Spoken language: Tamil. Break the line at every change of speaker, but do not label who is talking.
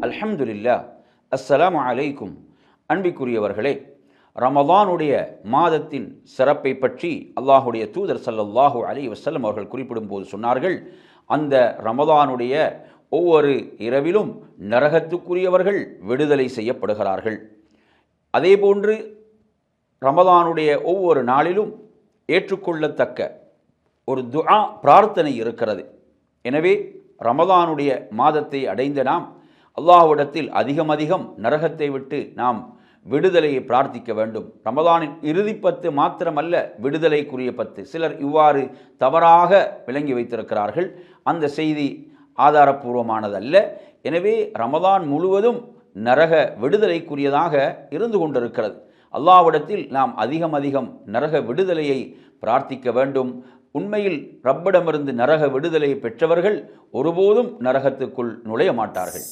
அல்ஹம்துலில்லாஹ். அஸ்ஸலாமு அலைக்கும். அன்பிக்குரியவர்களே, ரமதானுடைய மாதத்தின் சிறப்பை பற்றி அல்லாஹுடைய தூதர் ஸல்லல்லாஹு அலைஹி வஸல்லம் அவர்கள் குறிப்பிடும்போது சொன்னார்கள், அந்த ரமதானுடைய ஒவ்வொரு இரவிலும் நரகத்துக்குரியவர்கள் விடுதலை செய்யப்படுகிறார்கள். அதேபோன்று ரமதானுடைய ஒவ்வொரு நாளிலும் ஏற்றுக்கொள்ளத்தக்க ஒரு துஆ பிரார்த்தனை இருக்கிறது. எனவே ரமதானுடைய மாதத்தை அடைந்த நாம் அல்லாஹ்விடத்தில் அதிகம் நரகத்தை விட்டு நாம் விடுதலையை பிரார்த்திக்க வேண்டும். ரமதானின் இறுதி 10 மாத்திரமல்ல விடுதலைக்குரிய 10. சிலர் இவ்வாறு தவறாக விளங்கி வைத்திருக்கிறார்கள். அந்த செய்தி ஆதாரபூர்வமானதல்ல. எனவே ரமதான் முழுவதும் நரக விடுதலைக்குரியதாக இருந்து கொண்டிருக்கிறது. அல்லாஹ்விடத்தில் நாம் அதிகம் நரக விடுதலையை பிரார்த்திக்க வேண்டும். உண்மையில் ரப்பிடமிருந்து நரக விடுதலையை பெற்றவர்கள் ஒருபோதும் நரகத்துக்குள் நுழைய மாட்டார்கள்.